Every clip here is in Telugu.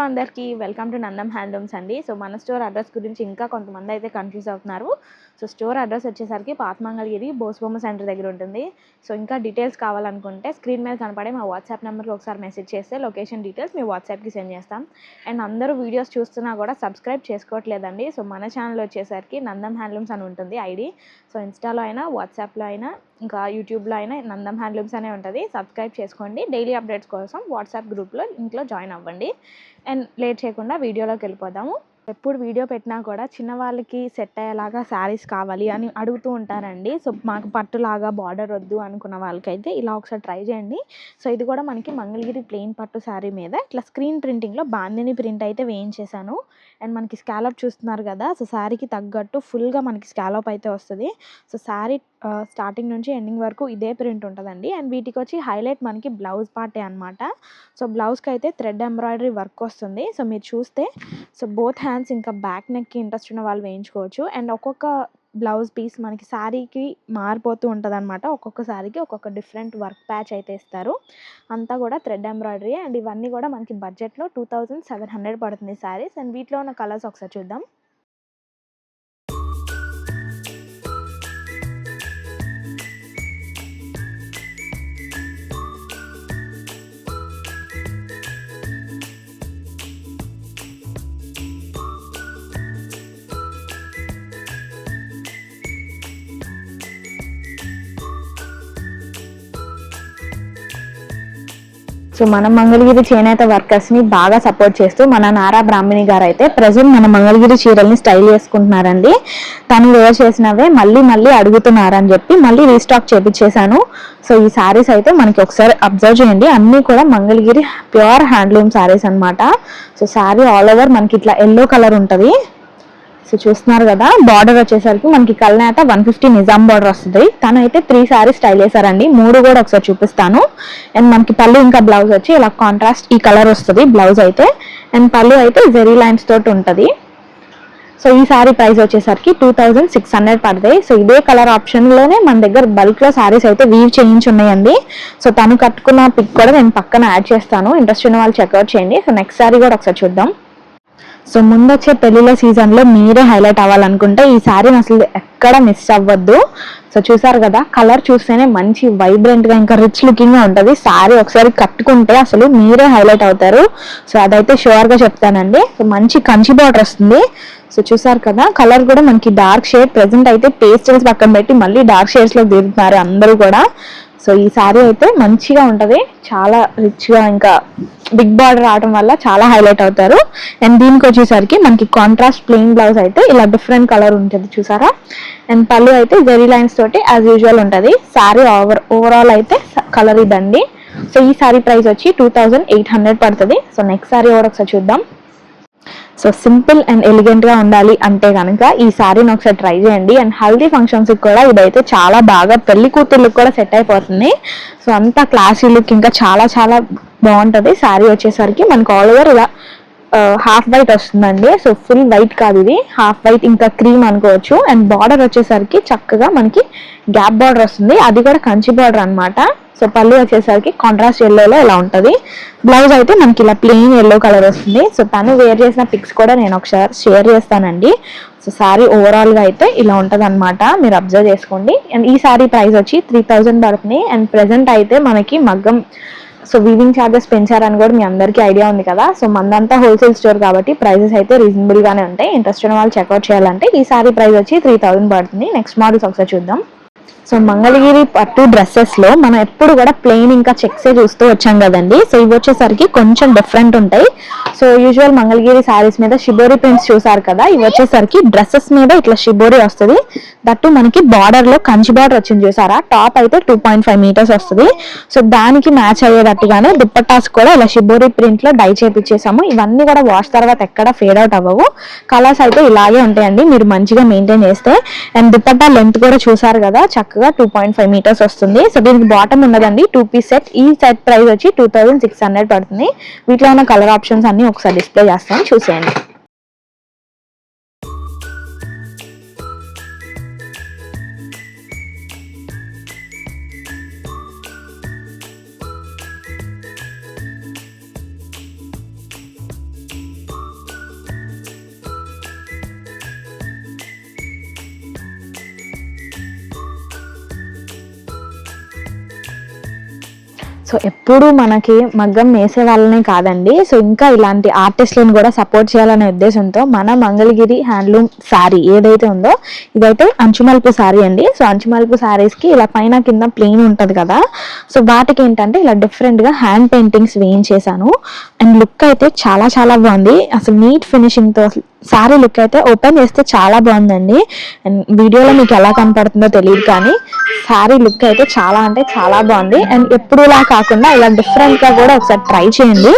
హలో అందరికీ వెల్కమ్ టు నందం హ్యాండ్లూమ్స్ అండి. సో మన స్టోర్ అడ్రస్ గురించి ఇంకా కొంతమంది అయితే కన్ఫ్యూజ్ అవుతున్నారు. సో స్టోర్ అడ్రస్ వచ్చేసరికి పాత మంగళగిరి బోస్బొమ్మ సెంటర్ దగ్గర ఉంటుంది. సో ఇంకా డీటెయిల్స్ కావాలనుకుంటే స్క్రీన్ మీద కనపడే మా వాట్సాప్ నెంబర్కి ఒకసారి మెసేజ్ చేస్తే లొకేషన్ డీటెయిల్స్ మీ వాట్సాప్కి సెండ్ చేస్తాం. అండ్ అందరూ వీడియోస్ చూస్తున్నా కూడా సబ్స్క్రైబ్ చేసుకోవట్లేదండి. సో మన ఛానల్ వచ్చేసరికి నందం హ్యాండ్లూమ్స్ అని ఉంటుంది ఐడి. సో ఇన్స్టాలో అయినా వాట్సాప్లో అయినా ఇంకా యూట్యూబ్లో అయినా నందం హ్యాండ్లూమ్స్ అనే ఉంటుంది. సబ్స్క్రైబ్ చేసుకోండి. డైలీ అప్డేట్స్ కోసం వాట్సాప్ గ్రూప్లో ఇంట్లో జాయిన్ అవ్వండి. అండ్ లేట్ చేయకుండా వీడియోలోకి వెళ్ళిపోదాము. ఎప్పుడు వీడియో పెట్టినా కూడా చిన్నవాళ్ళకి సెట్ అయ్యేలాగా శారీస్ కావాలి అని అడుగుతూ ఉంటారండి. సో మాకు పట్టులాగా బార్డర్ వద్దు అనుకున్న వాళ్ళకైతే ఇలా ఒకసారి ట్రై చేయండి. సో ఇది కూడా మనకి మంగళగిరి ప్లెయిన్ పట్టు శారీ మీద ఇట్లా స్క్రీన్ ప్రింటింగ్లో బాందిని ప్రింట్ అయితే వేయించేసాను. అండ్ మనకి స్కాలప్ చూస్తున్నారు కదా. సో శారీకి తగ్గట్టు ఫుల్గా మనకి స్కాలప్ అయితే వస్తుంది. సో శారీ స్టార్టింగ్ నుంచి ఎండింగ్ వరకు ఇదే ప్రింట్ ఉంటుందండి. అండ్ వీటికి వచ్చి హైలైట్ మనకి బ్లౌజ్ పార్టే అనమాట. సో బ్లౌజ్కి అయితే థ్రెడ్ ఎంబ్రాయిడరీ వర్క్ వస్తుంది. సో మీరు చూస్తే సో బోత్ హ్యాండ్స్ ఇంకా బ్యాక్ నెక్కి ఇంట్రెస్ట్ ఉన్న వాళ్ళు వేయించుకోవచ్చు. అండ్ ఒక్కొక్క బ్లౌజ్ పీస్ మనకి శారీకి మారిపోతూ ఉంటుంది అనమాట. ఒక్కొక్క శారీకి ఒక్కొక్క డిఫరెంట్ వర్క్ ప్యాచ్ అయితే ఇస్తారు. అంతా కూడా థ్రెడ్ ఎంబ్రాయిడరీ. అండ్ ఇవన్నీ కూడా మనకి బడ్జెట్లో 2700 పడుతుంది శారీస్. అండ్ వీటిలో ఉన్న కలర్స్ ఒకసారి చూద్దాం. సో మన మంగళగిరి చేనేత వర్కర్స్ని బాగా సపోర్ట్ చేస్తూ మన నారా బ్రాహ్మణి గారు అయితే ప్రజెంట్ మన మంగళగిరి చీరల్ని స్టైల్ చేసుకుంటున్నారండి. తను వేర్ చేసినవే మళ్ళీ అడుగుతున్నారని చెప్పి మళ్ళీ రీస్టాక్ చేపించేశాను. సో ఈ శారీస్ అయితే మనకి ఒకసారి అబ్జర్వ్ చేయండి. అన్నీ కూడా మంగళగిరి ప్యూర్ హ్యాండ్లూమ్ శారీస్ అనమాట. సో శారీ ఆల్ ఓవర్ మనకి ఇట్లా ఎల్లో కలర్ ఉంటుంది. సో చూస్తున్నారు కదా. బార్డర్ వచ్చేసరికి మనకి కల్నేత 150 నిజాం బార్డర్ వస్తుంది. తను అయితే 3 శారీస్ స్టైల్ చేశారండి. 3 కూడా ఒకసారి చూపిస్తాను. అండ్ మనకి పళ్ళు ఇంకా బ్లౌజ్ వచ్చి ఇలా కాంట్రాస్ట్ ఈ కలర్ వస్తుంది బ్లౌజ్ అయితే. అండ్ పళ్ళు అయితే జెరీ లైన్స్ తోటి ఉంటుంది. సో ఈ శారీ ప్రైస్ వచ్చేసరికి 2600 పడతాయి. సో ఇదే కలర్ ఆప్షన్లోనే మన దగ్గర బల్క్లో శారీస్ అయితే వీవ్ చేయించి ఉన్నాయండి. సో తను కట్టుకున్న పిక్ కూడా నేను పక్కన యాడ్ చేస్తాను. ఇంట్రెస్ట్ ఉన్న వాళ్ళు చెక్అవుట్ చేయండి. సో నెక్స్ట్ శారీ కూడా ఒకసారి చూద్దాం. సో ముందు వచ్చే పెళ్లిళ్ళ సీజన్లో మీరే హైలైట్ అవ్వాలనుకుంటే ఈ శారీని అసలు ఎక్కడ మిస్ అవ్వద్దు. సో చూసారు కదా. కలర్ చూస్తేనే మంచి వైబ్రెంట్గా ఇంకా రిచ్ లుకింగ్గా ఉంటుంది. శారీ ఒకసారి కట్టుకుంటే అసలు మీరే హైలైట్ అవుతారు. సో అదైతే షూర్గా చెప్తానండి. సో మంచి కంచి బార్డర్ వస్తుంది. సో చూసారు కదా. కలర్ కూడా మనకి డార్క్ షేడ్. ప్రెసెంట్ అయితే పేస్టల్స్ పక్కన పెట్టి మళ్ళీ డార్క్ షేడ్స్లో దిగుతున్నారు అందరూ కూడా. సో ఈ శారీ అయితే మంచిగా ఉంటుంది. చాలా రిచ్గా ఇంకా బిగ్ బార్డర్ రావడం వల్ల చాలా హైలైట్ అవుతారు. అండ్ దీనికి వచ్చేసరికి మనకి కాంట్రాస్ట్ ప్లెయిన్ బ్లౌజ్ అయితే ఇలా డిఫరెంట్ కలర్ ఉంటుంది చూసారా. అండ్ పళ్ళు అయితే జెరీ లైన్స్ తోటి యాజ్ యూజువల్ ఉంటుంది. శారీ ఓవరాల్ అయితే కలర్ ఇదండి. సో ఈ శారీ ప్రైస్ వచ్చి 2800 పడుతుంది. సో నెక్స్ట్ శారీ కూడా ఒకసారి చూద్దాం. సో సింపుల్ అండ్ ఎలిగెంట్గా ఉండాలి అంటే కనుక ఈ శారీని ఒకసారి ట్రై చేయండి. అండ్ హల్దీ ఫంక్షన్స్కి కూడా ఇదైతే చాలా బాగా పెళ్లి కూతుర్లకు కూడా సెట్ అయిపోతుంది. సో అంతా క్లాసీ లుక్ ఇంకా చాలా బాగుంటుంది. శారీ వచ్చేసరికి మనకు ఆల్ ఓవర్ ఇలా హాఫ్ వైట్ వస్తుందండి. సో ఫుల్ వైట్ కాదు, ఇది హాఫ్ వైట్ ఇంకా క్రీమ్ అనుకోవచ్చు. అండ్ బార్డర్ వచ్చేసరికి చక్కగా మనకి గ్యాప్ బార్డర్ వస్తుంది. అది కూడా కంచి బార్డర్ అనమాట. సో పళ్ళు వచ్చేసరికి కాంట్రాస్ట్ ఎల్లోలో ఇలా ఉంటుంది. బ్లౌజ్ అయితే మనకి ఇలా ప్లెయిన్ ఎల్లో కలర్ వస్తుంది. సో తను వేర్ చేసిన పిక్స్ కూడా నేను ఒకసారి షేర్ చేస్తానండి. సో శారీ ఓవరాల్గా అయితే ఇలా ఉంటుంది అనమాట. మీరు అబ్జర్వ్ చేసుకోండి. అండ్ ఈ శారీ ప్రైస్ వచ్చి 3000 పడుతుంది. అండ్ ప్రెజెంట్ అయితే మనకి మగ్గం సో వీవింగ్ ఛార్జెస్ పెంచారని కూడా మీ అందరికీ ఐడియా ఉంది కదా. సో మందంతా హోల్సేల్ స్టోర్ కాబట్టి ప్రైజెస్ అయితే రీజనబుల్గానే ఉంటాయి. ఇంట్రెస్ట్ ఉన్న వాళ్ళు చెక్అవుట్ చేయాలంటే ఈ శారీ ప్రైస్ వచ్చి 3000 పడుతుంది. నెక్స్ట్ మోడల్స్ ఒకసారి చూద్దాం. సో మంగళగిరి పట్టు డ్రెస్సెస్లో మనం ఎప్పుడు కూడా ప్లెయిన్ ఇంకా చెక్సే చూస్తూ వచ్చాం కదండి. సో ఇవి వచ్చేసరికి కొంచెం డిఫరెంట్ ఉంటాయి. సో యూజువల్ మంగళగిరి శారీస్ మీద షిబోరి ప్రింట్స్ చూసారు కదా. ఇవి వచ్చేసరికి డ్రెస్సెస్ మీద ఇట్లా షిబోరి వస్తుంది. దట్టు మనకి బార్డర్లో కంచి బార్డర్ వచ్చింది చూసారా. టాప్ అయితే 2.5 మీటర్స్ వస్తుంది. సో దానికి మ్యాచ్ అయ్యేటట్టుగానే దుప్పట్టాస్ కూడా ఇలా షిబోరి ప్రింట్లో డై చేపించేసాము. ఇవన్నీ కూడా వాష్ తర్వాత ఎక్కడ ఫేడ్ అవుట్ అవ్వవు. కలర్స్ అయితే ఇలాగే ఉంటాయండి మీరు మంచిగా మెయింటైన్ చేస్తే. అండ్ దుప్పట్టా లెంత్ కూడా చూసారు కదా. చక్కగా 2.5 మీటర్స్ వస్తుంది. సో దీనికి బాటమ్ ఉన్నదండి 2 పీస్ సెట్. ఈ సెట్ ప్రైస్ వచ్చి 2600 పడుతుంది. వీటిలో ఉన్న కలర్ ఆప్షన్స్ అన్ని ఒకసారి డిస్ప్లే చేస్తాను, చూసేయండి. సో ఎప్పుడు మనకి మగ్గం వేసే వాళ్ళనే కాదండి, సో ఇంకా ఇలాంటి ఆర్టిస్టులను కూడా సపోర్ట్ చేయాలనే ఉద్దేశంతో మన మంగళగిరి హ్యాండ్లూమ్ శారీ ఏదైతే ఉందో ఇదైతే అంచుమలుపు శారీ అండి. సో అంచుమలుపు శారీస్కి ఇలా పైన కింద ప్లెయిన్ ఉంటుంది కదా, సో వాటికి ఏంటంటే ఇలా డిఫరెంట్గా హ్యాండ్ పెయింటింగ్స్ వేయించేసాను. అండ్ లుక్ అయితే చాలా చాలా బాగుంది, అసలు నీట్ ఫినిషింగ్తో శారీ లుక్ అయితే ఓపెన్ చేస్తే చాలా బాగుందండి. అండ్ వీడియోలో మీకు ఎలా కనపడుతుందో తెలియదు కానీ శారీ లుక్ అయితే చాలా అంటే చాలా బాగుంది. అండ్ ఎప్పుడులా కాకుండా ఇలా డిఫరెంట్గా కూడా ఒకసారి ట్రై చేయండి.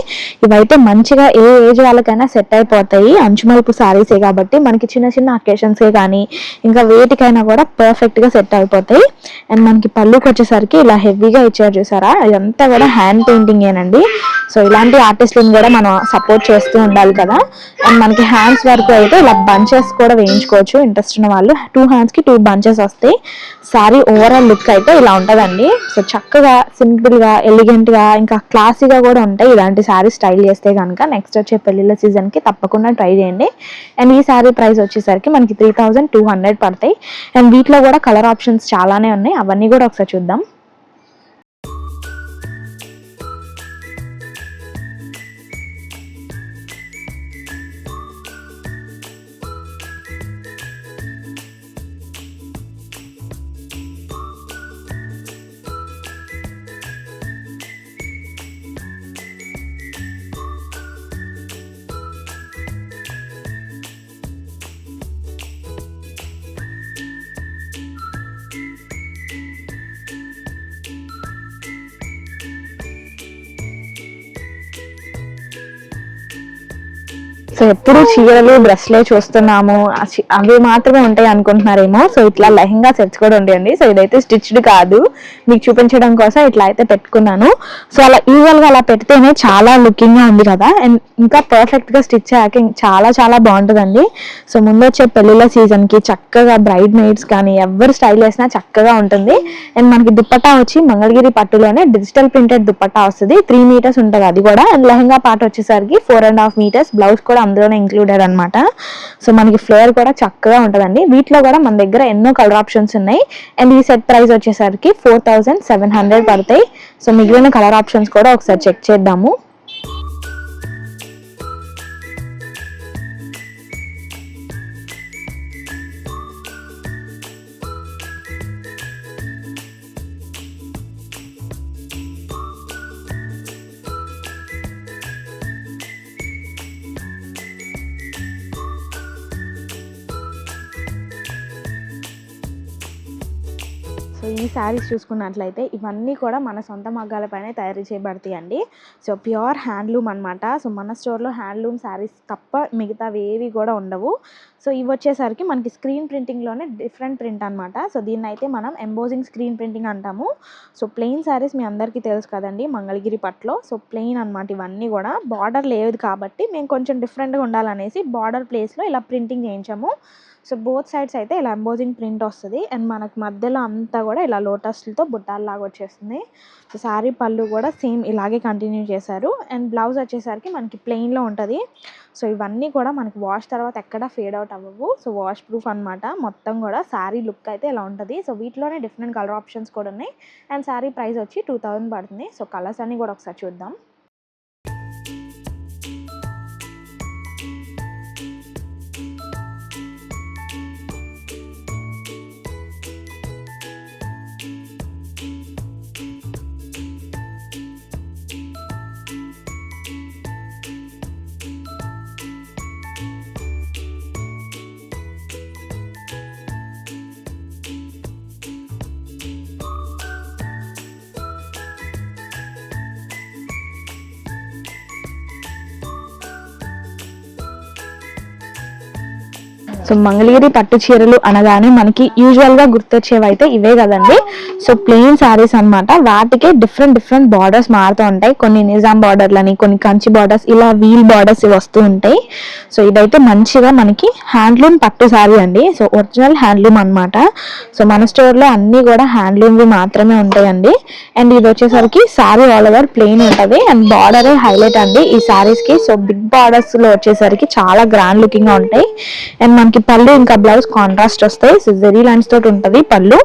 ఇవైతే మంచిగా ఏ ఏజ్ వాళ్ళకైనా సెట్ అయిపోతాయి, అంచుమలుపు శారీసే కాబట్టి మనకి చిన్న చిన్న అకేషన్సే కానీ ఇంకా వేటికైనా కూడా పర్ఫెక్ట్గా సెట్ అయిపోతాయి. అండ్ మనకి పళ్ళుకి వచ్చేసరికి ఇలా హెవీగా ఇచ్చారు చూసారా, ఇదంతా కూడా హ్యాండ్ పెయింటింగ్ ఏనండి. సో ఇలాంటి ఆర్టిస్టులను కూడా మనం సపోర్ట్ చేస్తూ ఉండాలి కదా. అండ్ మనకి హ్యాండ్స్ వరకు అయితే ఇలా బంచెస్ కూడా వేయించుకోవచ్చు, ఇంట్రెస్ట్ ఉన్న వాళ్ళు 2 హ్యాండ్స్కి 2 బంచెస్ వస్తాయి. శారీ ఓవరాల్ లుక్ అయితే ఇలా ఉంటుందండి. సో చక్కగా సింపుల్గా ఎలిగెంట్గా ఇంకా క్లాసీగా కూడా ఉంటాయి ఇలాంటి శారీ స్టైల్ చేస్తే కనుక. నెక్స్ట్ వచ్చే పెళ్ళిళ్ళ సీజన్కి తప్పకుండా ట్రై చేయండి. అండ్ ఈ శారీ ప్రైస్ వచ్చేసరికి మనకి 3200 పడతాయి. అండ్ వీటిలో కూడా కలర్ ఆప్షన్స్ చాలానే ఉన్నాయి, అవన్నీ కూడా ఒకసారి చూద్దాం. సో ఎప్పుడు చీరలు డ్రెస్లే చూస్తున్నాము, అవి మాత్రమే ఉంటాయి అనుకుంటున్నారేమో. సో ఇట్లా లెహంగా సెట్స్ కూడా ఉంటాయండి. సో ఇదైతే స్టిచ్డ్ కాదు, మీకు చూపించడం కోసం ఇట్లా అయితే పెట్టుకున్నాను. సో అలా యూజువల్గా అలా పెడితేనే చాలా లుకింగ్ గా ఉంది కదా. అండ్ ఇంకా పర్ఫెక్ట్ గా స్టిచ్ అయ్యాక చాలా చాలా బాగుంటుందండి. సో ముందు వచ్చే పెళ్లిళ్ళ సీజన్ కి చక్కగా బ్రైడ్ మెయిడ్స్ కానీ ఎవరు స్టైల్ చేసినా చక్కగా ఉంటుంది. అండ్ మనకి దుప్పట్టా వచ్చి మంగళగిరి పట్టులోనే డిజిటల్ ప్రింటెడ్ దుప్పట్టా వస్తుంది, 3 మీటర్స్ ఉంటుంది అది కూడా. అండ్ లెహంగా పార్ట్ వచ్చేసరికి 4.5 మీటర్స్, బ్లౌజ్ కూడా అందులోనే ఇంక్లూడెడ్ అనమాట. సో మనకి ఫ్లేయర్ కూడా చక్కగా ఉంటుందండి. వీటిలో కూడా మన దగ్గర ఎన్నో కలర్ ఆప్షన్స్ ఉన్నాయి. అండ్ ఈ సెట్ ప్రైస్ వచ్చేసరికి 4700 పడతాయి. సో మిగిలిన కలర్ ఆప్షన్స్ కూడా ఒకసారి చెక్ చేద్దాము. సో ఈ శారీస్ చూసుకున్నట్లయితే ఇవన్నీ కూడా మన సొంత మగ్గాలపైనే తయారు చేయబడతాయి అండి. సో ప్యూర్ హ్యాండ్లూమ్ అనమాట. సో మన స్టోర్లో హ్యాండ్లూమ్ శారీస్ తప్ప మిగతావి ఏవి కూడా ఉండవు. సో ఇవి వచ్చేసరికి మనకి స్క్రీన్ ప్రింటింగ్లోనే డిఫరెంట్ ప్రింట్ అనమాట. సో దీన్ని అయితే మనం ఎంబోజింగ్ స్క్రీన్ ప్రింటింగ్ అంటాము. సో ప్లెయిన్ శారీస్ మీ అందరికీ తెలుసు కదండి మంగళగిరి పట్టులో. సో ప్లెయిన్ అనమాట ఇవన్నీ కూడా. బార్డర్ లేదు కాబట్టి మేము కొంచెం డిఫరెంట్గా ఉండాలనేసి బార్డర్ ప్లేస్లో ఇలా ప్రింటింగ్ చేయించాము. సో బోత్ సైడ్స్ అయితే ఇలా ఎంబోజింగ్ ప్రింట్ వస్తుంది. అండ్ మనకు మధ్యలో అంతా కూడా ఇలా లోటస్లతో బుట్టాల్లాగా వచ్చేస్తుంది. సో శారీ పళ్ళు కూడా సేమ్ ఇలాగే కంటిన్యూ చేశారు. అండ్ బ్లౌజ్ వచ్చేసరికి మనకి ప్లెయిన్లో ఉంటుంది. సో ఇవన్నీ కూడా మనకి వాష్ తర్వాత ఎక్కడ ఫేడ్ అవుట్ అవ్వవు. సో వాష్ ప్రూఫ్ అనమాట మొత్తం కూడా. శారీ లుక్ అయితే ఇలా ఉంటుంది. సో వీటిలోనే డిఫరెంట్ కలర్ ఆప్షన్స్ కూడా ఉన్నాయి. అండ్ శారీ ప్రైస్ వచ్చి 2000 పడుతుంది. సో కలర్స్ అన్నీ కూడా ఒకసారి చూద్దాం. సో మంగళగిరి పట్టు చీరలు అనగానే మనకి యూజువల్గా గుర్తొచ్చేవి అయితే ఇవే కదండి. సో ప్లెయిన్ శారీస్ అనమాట. వాటికే డిఫరెంట్ బార్డర్స్ మారుతూ ఉంటాయి. కొన్ని నిజాం బార్డర్లని, కొన్ని కంచి బార్డర్స్, ఇలా వీల్ బార్డర్స్ వస్తూ ఉంటాయి. సో ఇదైతే మంచిగా మనకి హ్యాండ్లూమ్ పట్టు శారీ అండి. సో ఒరిజినల్ హ్యాండ్లూమ్ అనమాట. సో మన స్టోర్లో అన్నీ కూడా హ్యాండ్లూమ్వి మాత్రమే ఉంటాయండి. అండ్ ఇది వచ్చేసరికి శారీ ఆల్ ఓవర్ ప్లెయిన్ ఉంటుంది. అండ్ బార్డరే హైలైట్ అండి ఈ శారీస్కి. సో బిగ్ బార్డర్స్లో వచ్చేసరికి చాలా గ్రాండ్ లుకింగ్గా ఉంటాయి. అండ్ మనకి పళ్ళు ఇంకా బ్లౌజ్ కాంట్రాస్ట్ వస్తాయి. సో జెరీ లైన్స్ తోటి ఉంటుంది పళ్ళు.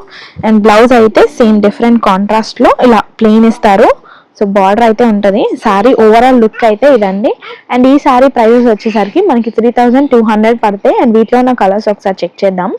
అండ్ బ్లౌజ్ అయితే సేమ్ డిఫరెంట్ కాంట్రాస్ట్ లో ఇలా ప్లెయిన్ ఇస్తారు. సో బార్డర్ అయితే ఉంటుంది. శారీ ఓవరాల్ లుక్ అయితే ఇదండి. అండ్ ఈ శారీ ప్రైజెస్ వచ్చేసరికి మనకి 3200 పడతాయి. అండ్ వీటిలో ఉన్న కలర్స్ ఒకసారి చెక్ చేద్దాం.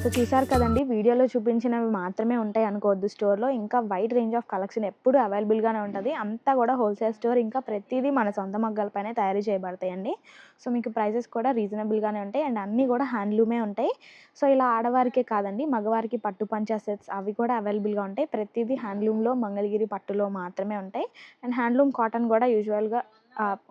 సో చూసారు కదండి, వీడియోలో చూపించినవి మాత్రమే ఉంటాయి అనుకోవద్దు. స్టోర్లో ఇంకా వైడ్ రేంజ్ ఆఫ్ కలెక్షన్ ఎప్పుడు అవైలబుల్గానే ఉంటుంది. అంతా కూడా హోల్సేల్ స్టోర్. ఇంకా ప్రతిదీ మన సొంత మగ్గాలపైనే తయారు చేయబడతాయండి. సో మీకు ప్రైజెస్ కూడా రీజనబుల్గానే ఉంటాయి. అండ్ అన్నీ కూడా హ్యాండ్లూమే ఉంటాయి. సో ఇలా ఆడవారికే కాదండి, మగవారికి పట్టు పంచా సెట్స్ అవి కూడా అవైలబుల్గా ఉంటాయి. ప్రతిదీ హ్యాండ్లూమ్లో, మంగళగిరి పట్టులో మాత్రమే ఉంటాయి. అండ్ హ్యాండ్లూమ్ కాటన్ కూడా యూజువల్గా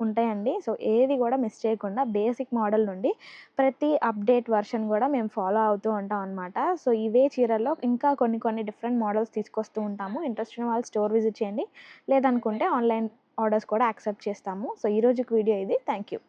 ఉంటాయండి. సో ఏది కూడా మిస్ చేయకుండా బేసిక్ మోడల్ నుండి ప్రతి అప్డేట్ వర్షన్ కూడా మేము ఫాలో అవుతూ ఉంటాం అనమాట. సో ఇవే చీరల్లో ఇంకా కొన్ని డిఫరెంట్ మోడల్స్ తీసుకొస్తూ ఉంటాము. ఇంట్రెస్ట్ ఉన్న వాళ్ళు స్టోర్ విజిట్ చేయండి. లేదనుకుంటే ఆన్లైన్ ఆర్డర్స్ కూడా యాక్సెప్ట్ చేస్తాము. సో ఈరోజుకి వీడియో ఇది. Thank you.